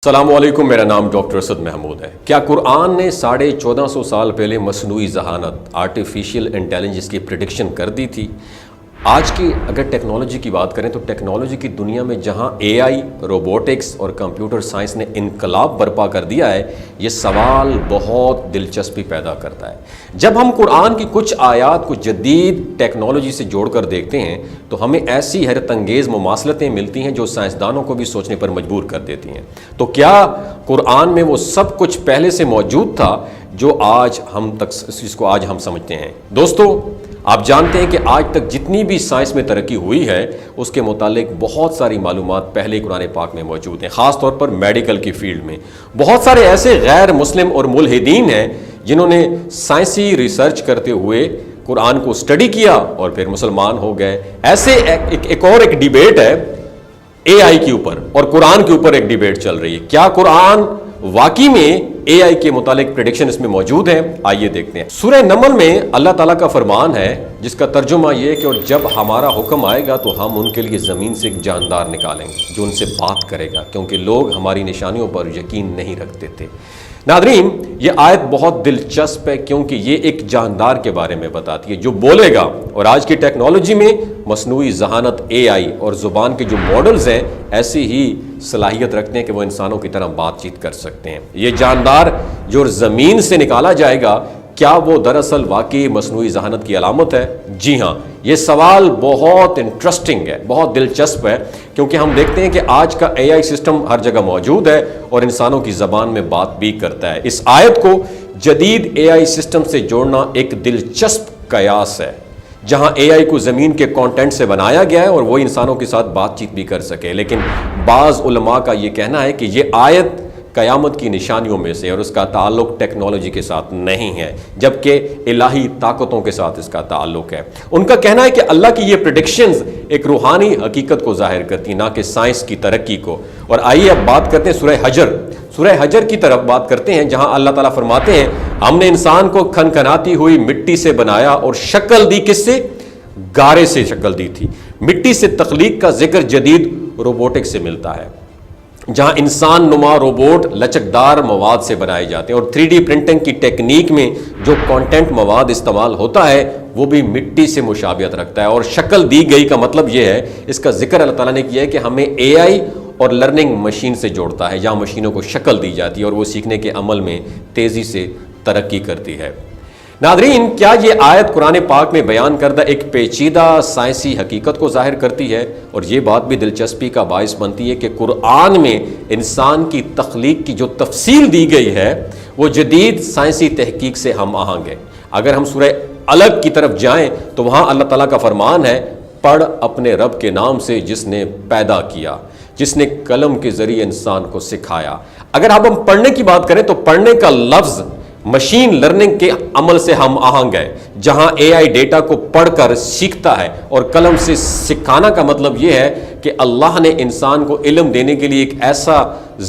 السلام علیکم، میرا نام ڈاکٹر اسد محمود ہے۔ کیا قرآن نے 1450 سال پہلے مصنوعی ذہانت آرٹیفیشیل انٹیلیجنس کی پریڈکشن کر دی تھی؟ آج کی اگر ٹیکنالوجی کی بات کریں تو ٹیکنالوجی کی دنیا میں جہاں اے آئی، روبوٹکس اور کمپیوٹر سائنس نے انقلاب برپا کر دیا ہے، یہ سوال بہت دلچسپی پیدا کرتا ہے۔ جب ہم قرآن کی کچھ آیات کو جدید ٹیکنالوجی سے جوڑ کر دیکھتے ہیں تو ہمیں ایسی حیرت انگیز مماثلتیں ملتی ہیں جو سائنسدانوں کو بھی سوچنے پر مجبور کر دیتی ہیں۔ تو کیا قرآن میں وہ سب کچھ پہلے سے موجود تھا جو آج ہم سمجھتے ہیں؟ دوستو، آپ جانتے ہیں کہ آج تک جتنی بھی سائنس میں ترقی ہوئی ہے اس کے متعلق بہت ساری معلومات پہلے قرآن پاک میں موجود ہیں، خاص طور پر میڈیکل کی فیلڈ میں۔ بہت سارے ایسے غیر مسلم اور ملحدین ہیں جنہوں نے سائنسی ریسرچ کرتے ہوئے قرآن کو اسٹڈی کیا اور پھر مسلمان ہو گئے۔ ایسے ایک ڈیبیٹ ہے اے آئی کے اوپر اور قرآن کے اوپر، ایک ڈیبیٹ چل رہی ہے۔ کیا قرآن واقعی میں اے آئی کے متعلق پریڈکشن اس میں موجود ہے؟ آئیے دیکھتے ہیں۔ سورہ نمل میں اللہ تعالیٰ کا فرمان ہے جس کا ترجمہ یہ ہے کہ اور جب ہمارا حکم آئے گا تو ہم ان کے لیے زمین سے ایک جاندار نکالیں گے جو ان سے بات کرے گا، کیونکہ لوگ ہماری نشانیوں پر یقین نہیں رکھتے تھے۔ ناظرین، یہ آیت بہت دلچسپ ہے کیونکہ یہ ایک جاندار کے بارے میں بتاتی ہے جو بولے گا، اور آج کی ٹیکنالوجی میں مصنوعی ذہانت، اے آئی اور زبان کے جو ماڈلز ہیں ایسی ہی صلاحیت رکھتے ہیں کہ وہ انسانوں کی طرح بات چیت کر سکتے ہیں۔ یہ جاندار جو زمین سے نکالا جائے گا، کیا وہ دراصل واقعی مصنوعی ذہانت کی علامت ہے؟ جی ہاں، یہ سوال بہت انٹرسٹنگ ہے، بہت دلچسپ ہے، کیونکہ ہم دیکھتے ہیں کہ آج کا اے آئی سسٹم ہر جگہ موجود ہے اور انسانوں کی زبان میں بات بھی کرتا ہے۔ اس آیت کو جدید اے آئی سسٹم سے جوڑنا ایک دلچسپ قیاس ہے، جہاں اے آئی کو زمین کے کانٹینٹ سے بنایا گیا ہے اور وہ انسانوں کے ساتھ بات چیت بھی کر سکے۔ لیکن بعض علماء کا یہ کہنا ہے کہ یہ آیت قیامت کی نشانیوں میں سے اور اس کا تعلق ٹیکنالوجی کے ساتھ نہیں ہے، جبکہ الہی طاقتوں کے ساتھ اس کا تعلق ہے۔ ان کا کہنا ہے کہ اللہ کی یہ پریڈکشنز ایک روحانی حقیقت کو ظاہر کرتی، نہ کہ سائنس کی ترقی کو۔ اور آئیے اب بات کرتے ہیں سورہ حجر کی طرف بات کرتے ہیں، جہاں اللہ تعالیٰ فرماتے ہیں ہم نے انسان کو کھنکھناتی ہوئی مٹی سے بنایا اور شکل دی، کس سے؟ گارے سے شکل دی تھی۔ مٹی سے تخلیق کا ذکر جدید روبوٹک سے ملتا ہے، جہاں انسان نما روبوٹ لچکدار مواد سے بنائے جاتے ہیں، اور 3D پرنٹنگ کی ٹیکنیک میں جو کانٹینٹ مواد استعمال ہوتا ہے وہ بھی مٹی سے مشابہت رکھتا ہے۔ اور شکل دی گئی کا مطلب یہ ہے، اس کا ذکر اللہ تعالیٰ نے کیا ہے کہ ہمیں اے آئی اور لرننگ مشین سے جوڑتا ہے، جہاں مشینوں کو شکل دی جاتی ہے اور وہ سیکھنے کے عمل میں تیزی سے ترقی کرتی ہے۔ ناظرین، کیا یہ آیت قرآن پاک میں بیان کردہ ایک پیچیدہ سائنسی حقیقت کو ظاہر کرتی ہے؟ اور یہ بات بھی دلچسپی کا باعث بنتی ہے کہ قرآن میں انسان کی تخلیق کی جو تفصیل دی گئی ہے وہ جدید سائنسی تحقیق سے ہم آہنگ ہے۔ اگر ہم سورہ الگ کی طرف جائیں تو وہاں اللہ تعالیٰ کا فرمان ہے، پڑھ اپنے رب کے نام سے جس نے پیدا کیا، جس نے قلم کے ذریعے انسان کو سکھایا۔ اگر اب ہم پڑھنے کی بات کریں تو پڑھنے کا لفظ مشین لرننگ کے عمل سے ہم آہنگ ہے، جہاں اے آئی ڈیٹا کو پڑھ کر سیکھتا ہے، اور قلم سے سکھانا کا مطلب یہ ہے کہ اللہ نے انسان کو علم دینے کے لیے ایک ایسا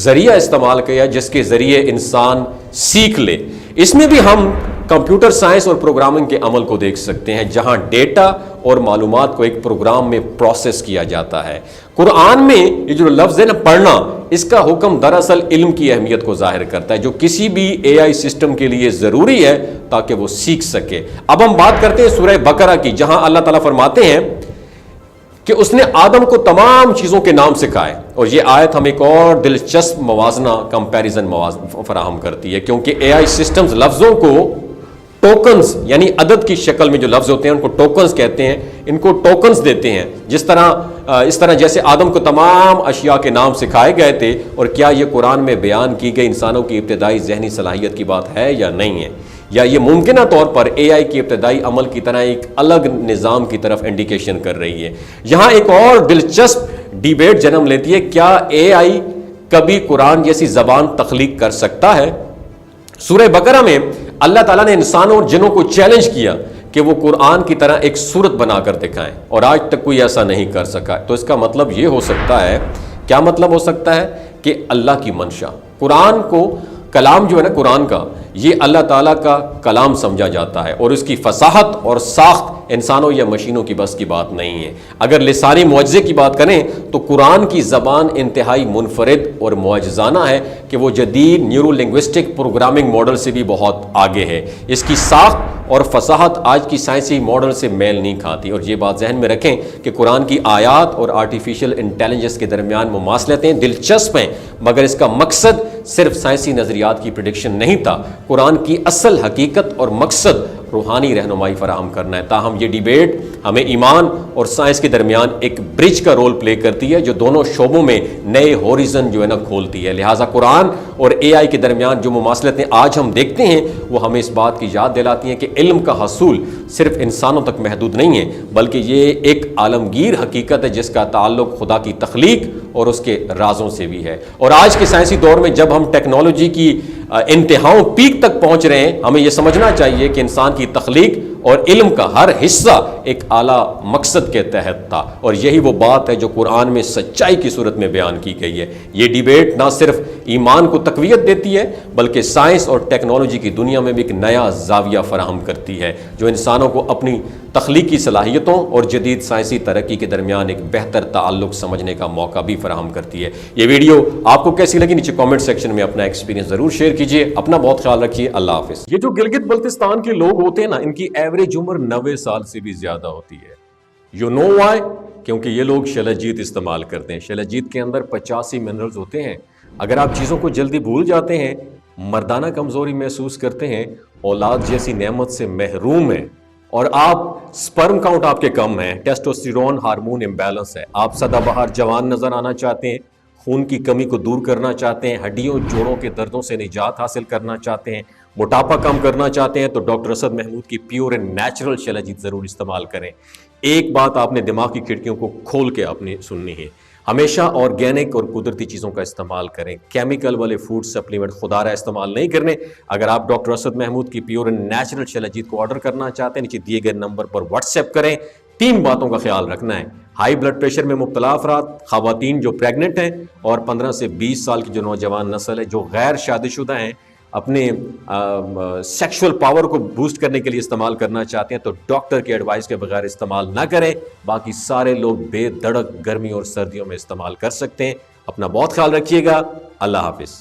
ذریعہ استعمال کیا جس کے ذریعے انسان سیکھ لے۔ اس میں بھی ہم کمپیوٹر سائنس اور پروگرامنگ کے عمل کو دیکھ سکتے ہیں، جہاں ڈیٹا اور معلومات کو ایک پروگرام میں پروسیس کیا جاتا ہے۔ قرآن میں یہ جو لفظ ہے نا، پڑھنا، اس کا حکم دراصل علم کی اہمیت کو ظاہر کرتا ہے جو کسی بھی اے آئی سسٹم کے لیے ضروری ہے تاکہ وہ سیکھ سکے۔ اب ہم بات کرتے ہیں سورہ بقرہ کی، جہاں اللہ تعالیٰ فرماتے ہیں کہ اس نے آدم کو تمام چیزوں کے نام سکھائے، اور یہ آیت ہم ایک اور دلچسپ موازنہ کمپیریزن فراہم کرتی ہے، کیونکہ اے آئی سسٹمز لفظوں کو ٹوکنز یعنی عدد کی شکل میں جو لفظ ہوتے ہیں ان کو ٹوکنز کہتے ہیں، ان کو ٹوکنز دیتے ہیں، اس طرح جیسے آدم کو تمام اشیاء کے نام سکھائے گئے تھے۔ اور کیا یہ قرآن میں بیان کی گئی انسانوں کی ابتدائی ذہنی صلاحیت کی بات ہے یا نہیں ہے، یا یہ ممکنہ طور پر اے آئی کے ابتدائی عمل کی طرح ایک الگ نظام کی طرف انڈیکیشن کر رہی ہے؟ یہاں ایک اور دلچسپ ڈیبیٹ جنم لیتی ہے، کیا اے آئی کبھی قرآن جیسی زبان تخلیق کر سکتا ہے؟ سورہ بقرہ میں اللہ تعالیٰ نے انسانوں اور جنوں کو چیلنج کیا کہ وہ قرآن کی طرح ایک صورت بنا کر دکھائیں، اور آج تک کوئی ایسا نہیں کر سکا۔ تو اس کا مطلب یہ ہو سکتا ہے، کیا مطلب ہو سکتا ہے؟ کہ اللہ کی منشا، قرآن کو کلام جو ہے نا قرآن کا، یہ اللہ تعالیٰ کا کلام سمجھا جاتا ہے، اور اس کی فصاحت اور ساخت انسانوں یا مشینوں کی بس کی بات نہیں ہے۔ اگر لسانی معجزے کی بات کریں تو قرآن کی زبان انتہائی منفرد اور معجزانہ ہے کہ وہ جدید نیورو لنگوسٹک پروگرامنگ ماڈل سے بھی بہت آگے ہے۔ اس کی ساخت اور فصاحت آج کی سائنسی ماڈل سے میل نہیں کھاتی، اور یہ بات ذہن میں رکھیں کہ قرآن کی آیات اور آرٹیفیشل انٹیلیجنس کے درمیان مماثلتیں دلچسپ ہیں، مگر اس کا مقصد صرف سائنسی نظریات کی پریڈکشن نہیں تھا۔ قرآن کی اصل حقیقت اور مقصد روحانی رہنمائی فراہم کرنا ہے۔ تاہم یہ ڈیبیٹ ہمیں ایمان اور سائنس کے درمیان ایک برج کا رول پلے کرتی ہے، جو دونوں شعبوں میں نئے ہوریزن جو ہے نا کھولتی ہے۔ لہٰذا قرآن اور اے آئی کے درمیان جو مماثلتیں آج ہم دیکھتے ہیں وہ ہمیں اس بات کی یاد دلاتی ہیں کہ علم کا حصول صرف انسانوں تک محدود نہیں ہے، بلکہ یہ ایک عالمگیر حقیقت ہے جس کا تعلق خدا کی تخلیق اور اس کے رازوں سے بھی ہے۔ اور آج کے سائنسی دور میں جب ہم ٹیکنالوجی کی انتہاؤں پیک تک پہنچ رہے ہیں، ہمیں یہ سمجھنا چاہیے کہ انسان کی تخلیق اور علم کا ہر حصہ ایک اعلیٰ مقصد کے تحت تھا، اور یہی وہ بات ہے جو قرآن میں سچائی کی صورت میں بیان کی گئی ہے۔ یہ ڈیبیٹ نہ صرف ایمان کو تقویت دیتی ہے بلکہ سائنس اور ٹیکنالوجی کی دنیا میں بھی ایک نیا زاویہ فراہم کرتی ہے، جو انسانوں کو اپنی تخلیقی صلاحیتوں اور جدید سائنسی ترقی کے درمیان ایک بہتر تعلق سمجھنے کا موقع بھی فراہم کرتی ہے۔ یہ ویڈیو آپ کو کیسی لگی نیچے کامنٹ سیکشن میں اپنا ایکسپیرینس ضرور شیئر کیجئے۔ اپنا بہت خیال رکھیے، اللہ حافظ۔ یہ جو گلگت بلتستان کے لوگ ہوتے ہیں نا، ان کی ایوریج عمر 90 سال سے بھی زیادہ ہوتی ہے۔ You know why? کیونکہ یہ لوگ شلجیت استعمال کرتے ہیں۔ شلجیت کے اندر 85 منرلز ہوتے ہیں۔ اگر آپ چیزوں کو جلدی بھول جاتے ہیں، مردانہ کمزوری محسوس کرتے ہیں، اولاد جیسی نعمت سے محروم ہیں، اور آپ سپرم کاؤنٹ آپ کے کم ہیں، ٹیسٹوسٹیرون ہارمون امبیلنس ہے، آپ سدا بہار جوان نظر آنا چاہتے ہیں، خون کی کمی کو دور کرنا چاہتے ہیں، ہڈیوں جوڑوں کے دردوں سے نجات حاصل کرنا چاہتے ہیں، موٹاپا کم کرنا چاہتے ہیں، تو ڈاکٹر اسد محمود کی پیور اینڈ نیچرل شلجیت ضرور استعمال کریں۔ ایک بات آپ نے دماغ کی کھڑکیوں کو کھول کے آپ نے سننی ہے، ہمیشہ آرگینک اور قدرتی چیزوں کا استعمال کریں، کیمیکل والے فوڈ سپلیمنٹ خدا رہا استعمال نہیں کرنے۔ اگر آپ ڈاکٹر اسد محمود کی پیور اینڈ نیچرل شلجیت کو آرڈر کرنا چاہتے ہیں، نیچے دیے گئے نمبر پر واٹس ایپ کریں۔ 3 باتوں کا خیال رکھنا ہے: ہائی بلڈ پریشر میں مبتلا افراد، خواتین جو پریگننٹ ہیں، اور 15 سے 20 سال کی جو نوجوان نسل ہے جو غیر شادی شدہ ہیں، اپنے سیکشول پاور کو بوسٹ کرنے کے لیے استعمال کرنا چاہتے ہیں تو ڈاکٹر کی ایڈوائس کے بغیر استعمال نہ کریں۔ باقی سارے لوگ بے دھڑک گرمی اور سردیوں میں استعمال کر سکتے ہیں۔ اپنا بہت خیال رکھیے گا، اللہ حافظ۔